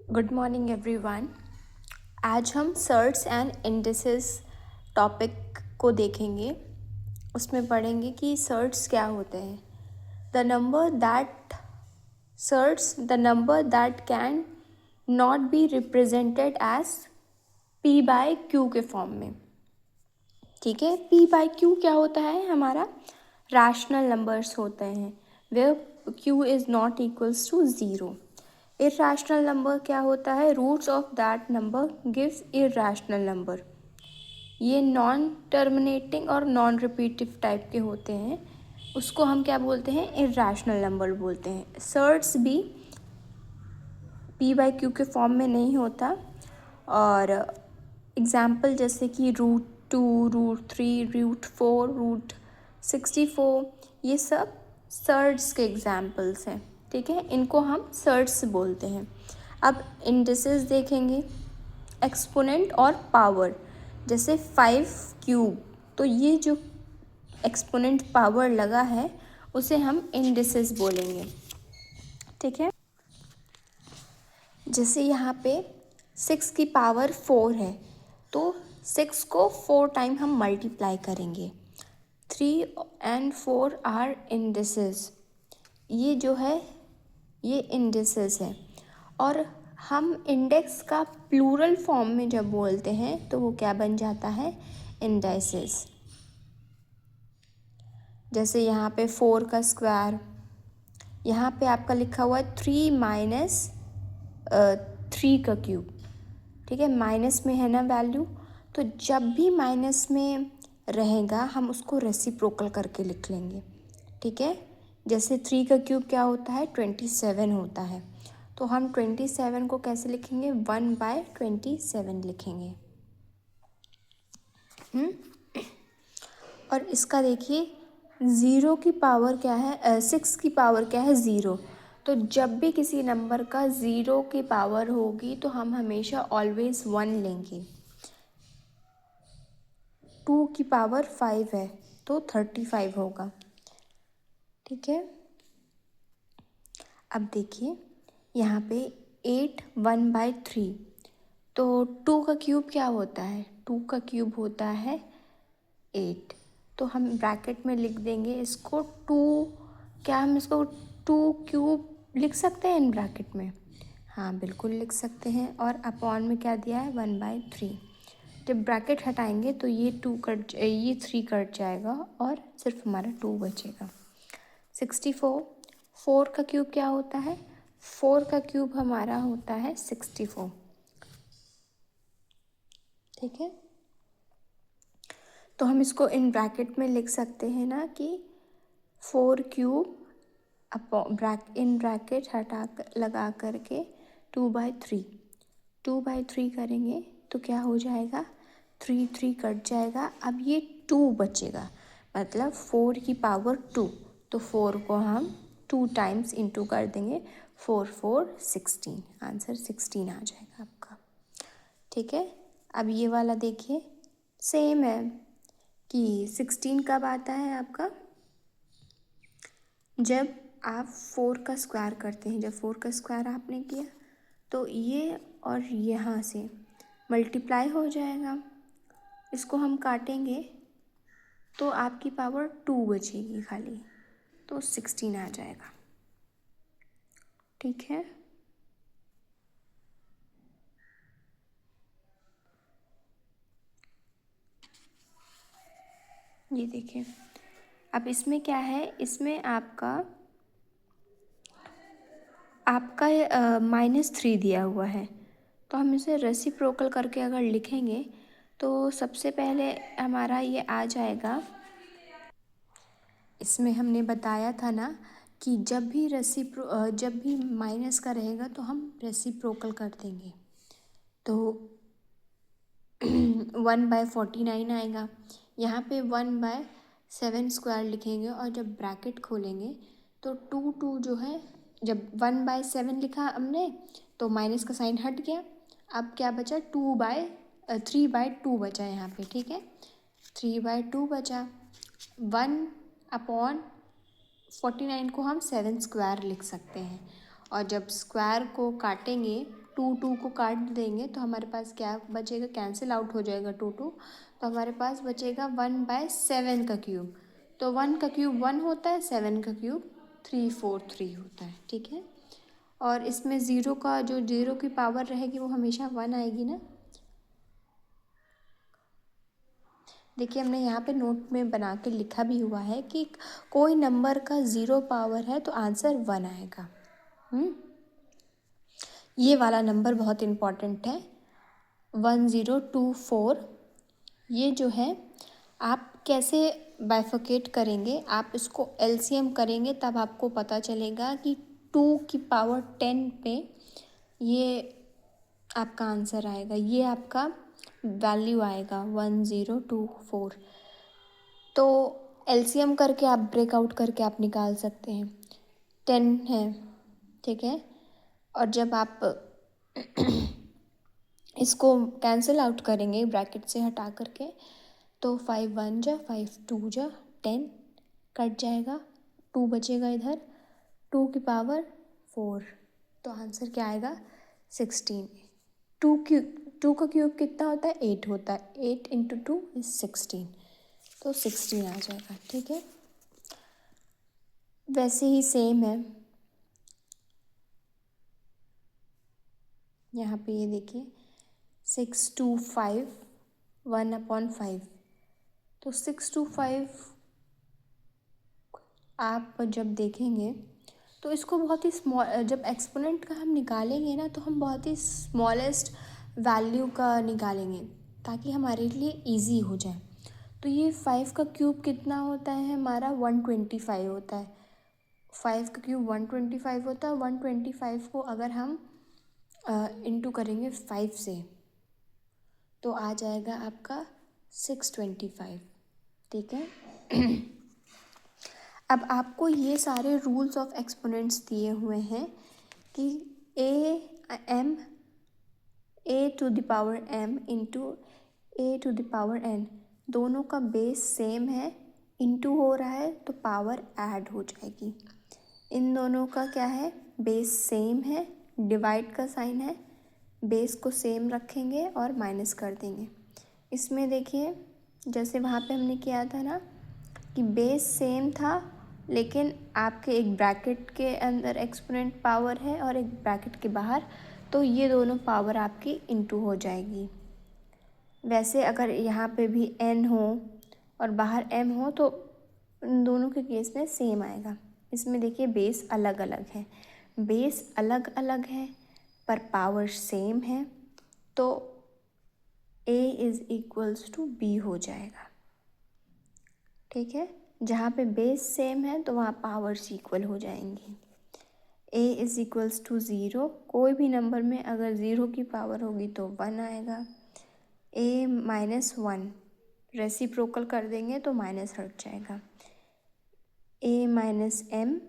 Good morning everyone. आज हम shirts and indices topic को देखेंगे। उसमें पढ़ेंगे कि सर्ट्स क्या होते हैं। The number that can not be represented as P by Q के फॉर्म में। ठीक है, पी बाय क्यू क्या होता है? हमारा रैशनल नंबर्स होते हैं where Q is not equals to zero. Irrational number क्या होता है? Roots of that number gives irrational number. ये नॉन टर्मिनेटिंग और नॉन रिपीटिव टाइप के होते हैं, उसको हम क्या बोलते हैं? इर्रेशनल नंबर बोलते हैं। सर्ट्स भी पी बाई क्यू के फॉर्म में नहीं होता। और एग्जाम्पल जैसे कि √2, √3, √4, √64, ये सब सर्ट्स के एग्जाम्पल्स हैं। ठीक है, इनको हम सर्ट्स बोलते हैं। अब इंडिसेस देखेंगे, एक्सपोनेंट और पावर। जैसे 5 क्यूब, तो ये जो एक्सपोनेंट पावर लगा है उसे हम इंडिसेस बोलेंगे। ठीक है, जैसे यहाँ पे 6 की पावर 4 है, तो 6 को 4 टाइम हम मल्टीप्लाई करेंगे। 3 and 4 आर इंडिसेस। ये जो है ये इंडिसेस है। और हम इंडेक्स का प्लूरल फॉर्म में जब बोलते हैं तो वो क्या बन जाता है? इंडाइसेस। जैसे यहाँ पे 4 का स्क्वायर, यहाँ पे आपका लिखा हुआ है 3 माइनस 3 का क्यूब। ठीक है, माइनस में है ना वैल्यू, तो जब भी माइनस में रहेगा हम उसको रेसिप्रोकल करके लिख लेंगे। ठीक है, जैसे 3 का क्यूब क्या होता है? 27 होता है, तो हम 27 को कैसे लिखेंगे? 1/27 लिखेंगे। और इसका देखिए, 0 की पावर क्या है? 6 की पावर क्या है? 0। तो जब भी किसी नंबर का 0 की पावर होगी तो हम हमेशा ऑलवेज 1 लेंगे। 2 की पावर 5 है तो 35 होगा। ठीक है, अब देखिए यहाँ पे 8 1/3, तो 2 का क्यूब क्या होता है? 2 का क्यूब होता है 8, तो हम ब्रैकेट में लिख देंगे इसको 2। क्या हम इसको 2 क्यूब लिख सकते हैं इन ब्रैकेट में? हाँ, बिल्कुल लिख सकते हैं। और अपॉन में क्या दिया है? 1/3। जब ब्रैकेट हटाएंगे तो ये 3 कट जाएगा और सिर्फ हमारा 2 बचेगा। 64, 4 का क्यूब क्या होता है? 4 का क्यूब हमारा होता है 64। ठीक है, तो हम इसको इन ब्रैकेट में लिख सकते हैं ना कि 4 क्यूब इन ब्रैकेट लगा करके 2/3, 2/3 करेंगे तो क्या हो जाएगा? 3 कट जाएगा। अब ये 2 बचेगा, मतलब 4 की पावर 2, तो 4 को हम 2 टाइम्स इंटू कर देंगे। 4 4 16, आंसर 16 आ जाएगा आपका। ठीक है, अब ये वाला देखिए, सेम है कि 16 कब आता है आपका? जब आप 4 का स्क्वायर करते हैं। जब 4 का स्क्वायर आपने किया तो ये और यहाँ से मल्टीप्लाई हो जाएगा। इसको हम काटेंगे तो आपकी पावर 2 बचेगी खाली, तो 16 आ जाएगा। ठीक है, ये देखिए, अब इसमें क्या है? इसमें आपका -3 दिया हुआ है, तो हम इसे रेसिप्रोकल करके अगर लिखेंगे तो सबसे पहले हमारा ये आ जाएगा। इसमें हमने बताया था ना कि जब भी माइनस का रहेगा तो हम रेसिप्रोकल कर देंगे, तो 1/49 आएगा। यहाँ पे 1/7 स्क्वायर लिखेंगे और जब ब्रैकेट खोलेंगे तो 2 जो है, जब 1/7 लिखा हमने तो माइनस का साइन हट गया। अब क्या बचा? 3/2 बचा यहाँ पे। ठीक है, 3/2 बचा। 1/49 को हम 7 स्क्वायर लिख सकते हैं, और जब स्क्वायर को काटेंगे टू टू को काट देंगे तो हमारे पास क्या बचेगा, कैंसिल आउट हो जाएगा टू टू, तो हमारे पास बचेगा 1/7 का क्यूब। तो 1 का क्यूब 1 होता है, 7 का क्यूब 343 होता है, ठीक है। और इसमें ज़ीरो का जो ज़ीरो की पावर रहेगी वो हमेशा 1 आएगी ना। देखिए हमने यहाँ पे नोट में बना के लिखा भी हुआ है कि कोई नंबर का ज़ीरो पावर है तो आंसर 1 आएगा। ये वाला नंबर बहुत इम्पॉर्टेंट है, 1024। ये जो है आप कैसे बाइफिकेट करेंगे, आप इसको एलसीएम करेंगे तब आपको पता चलेगा कि 2 की पावर 10 पे ये आपका आंसर आएगा, ये आपका वैल्यू आएगा 1024। तो एलसीएम करके आप ब्रेकआउट करके आप निकाल सकते हैं, 10 है, ठीक है। और जब आप इसको कैंसिल आउट करेंगे ब्रैकेट से हटा करके तो 5 1 जा 5 2 जा 10 कट जाएगा, 2 बचेगा इधर, 2 की पावर 4, तो आंसर क्या आएगा 16। 2 का क्यूब कितना होता है, 8 होता है, 8 इंटू 2 इज 16, तो 16 आ जाएगा, ठीक है। वैसे ही सेम है यहाँ पे, ये देखिए 625 1/5, तो 625 आप जब देखेंगे तो इसको बहुत ही स्मॉल, जब एक्सपोनेंट का हम निकालेंगे ना तो हम बहुत ही स्मॉलेस्ट वैल्यू का निकालेंगे ताकि हमारे लिए इजी हो जाए। तो ये 5 का क्यूब कितना होता है हमारा, 125 होता है। 5 का क्यूब 125 होता है, 125 को अगर हम इंटू करेंगे 5 से तो आ जाएगा आपका 625, ठीक है। अब आपको ये सारे रूल्स ऑफ एक्सपोनेंट्स दिए हुए हैं कि a to the power m into a to the power n, दोनों का बेस सेम है, इंटू हो रहा है तो पावर ऐड हो जाएगी। इन दोनों का क्या है, बेस सेम है, डिवाइड का साइन है, बेस को सेम रखेंगे और माइनस कर देंगे। इसमें देखिए जैसे वहाँ पे हमने किया था ना कि बेस सेम था लेकिन आपके एक ब्रैकेट के अंदर एक्सपोनेंट पावर है और एक ब्रैकेट के बाहर, तो ये दोनों पावर आपकी इंटू हो जाएगी। वैसे अगर यहाँ पे भी n हो और बाहर m हो तो इन दोनों के केस में सेम आएगा। इसमें देखिए बेस अलग अलग है, बेस अलग अलग है पर पावर सेम है, तो a is equals to b हो जाएगा, ठीक है। जहाँ पे बेस सेम है तो वहाँ पावर्स इक्वल हो जाएंगी। a इज़ इक्वल्स टू 0, कोई भी नंबर में अगर 0 की पावर होगी तो 1 आएगा। a -1 रेसिप्रोकल कर देंगे तो माइनस हट जाएगा। a -m,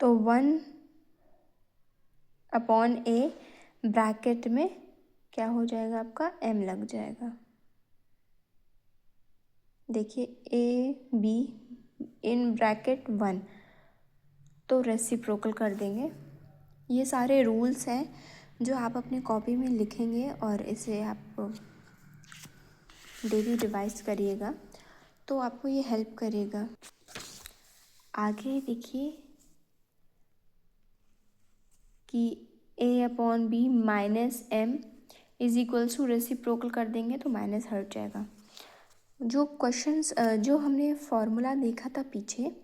तो 1/a ब्रैकेट में क्या हो जाएगा आपका, m लग जाएगा। देखिए a b इन ब्रैकेट 1, तो रेसिप्रोकल कर देंगे। ये सारे रूल्स हैं जो आप अपनी कॉपी में लिखेंगे और इसे आप डेली रिवाइज करिएगा तो आपको ये हेल्प करेगा। आगे देखिए कि a/b -m is equals to reciprocal कर देंगे तो माइनस हट जाएगा। जो क्वेश्चंस जो हमने फॉर्मूला देखा था पीछे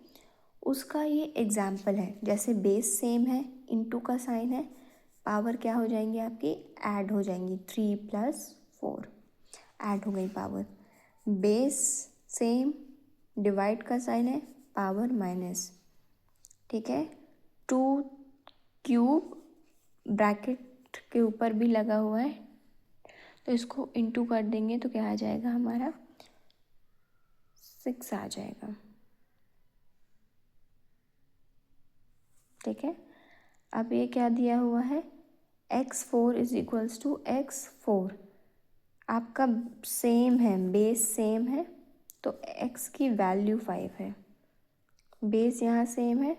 उसका ये एग्जाम्पल है। जैसे बेस सेम है, इनटू का साइन है, पावर क्या हो जाएंगी आपकी, ऐड हो जाएंगी, 3 + 4 ऐड हो गई पावर। बेस सेम, डिवाइड का साइन है, पावर माइनस, ठीक है। 2 क्यूब ब्रैकेट के ऊपर भी लगा हुआ है तो इसको इंटू कर देंगे तो क्या आ जाएगा हमारा, 6 आ जाएगा, ठीक है। अब ये क्या दिया हुआ है, x4 is equals to x4, आपका सेम है, बेस सेम है तो x की वैल्यू 5 है, बेस यहाँ सेम है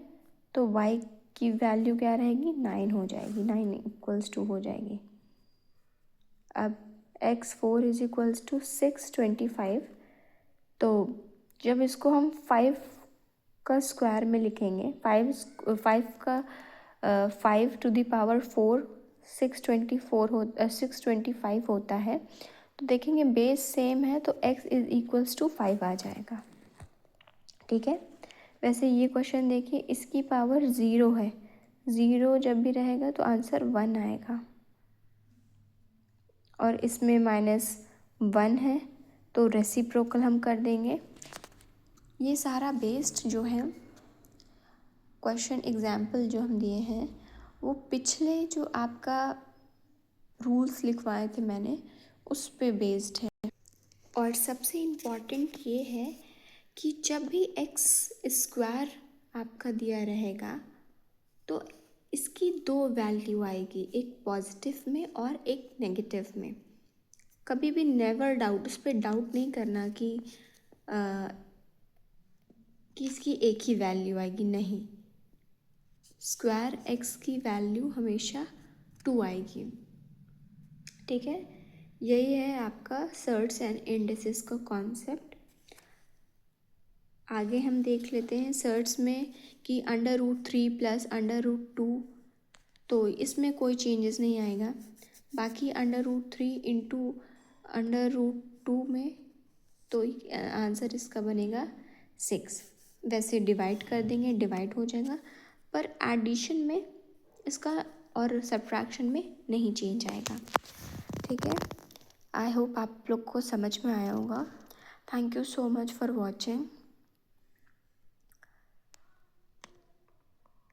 तो y की वैल्यू क्या रहेगी, 9 हो जाएगी, 9 = हो जाएगी। अब x4 = 625, तो जब इसको हम 5 का स्क्वायर में लिखेंगे, 5 × 4 625 होता है, तो देखेंगे बेस सेम है तो x = 5 आ जाएगा। ठीक है, वैसे ये क्वेश्चन देखिए, इसकी पावर 0 है, 0 जब भी रहेगा तो आंसर 1 आएगा, और इसमें -1 है तो रेसिप्रोकल हम कर देंगे। ये सारा बेस्ड जो है क्वेश्चन एग्जाम्पल जो हम दिए हैं वो पिछले जो आपका रूल्स लिखवाए थे मैंने उस पे बेस्ड है। और सबसे इम्पॉर्टेंट ये है कि जब भी x स्क्वायर आपका दिया रहेगा तो इसकी 2 वैल्यू आएगी, एक पॉजिटिव में और एक नेगेटिव में। कभी भी नेवर डाउट, उस पर डाउट नहीं करना कि इसकी एक ही वैल्यू आएगी, नहीं, स्क्वायर x की वैल्यू हमेशा 2 आएगी। ठीक है, यही है आपका सर्ट्स एंड इंडिसेस का कॉन्सेप्ट। आगे हम देख लेते हैं सर्ट्स में कि √3 + √2, तो इसमें कोई चेंजेस नहीं आएगा। बाकी √3 × √2 में तो आंसर इसका बनेगा 6। वैसे डिवाइड कर देंगे, डिवाइड हो जाएगा, पर एडिशन में इसका और सब्ट्रैक्शन में नहीं चेंज आएगा। ठीक है, आई होप आप लोग को समझ में आया होगा। Thank you so much for watching.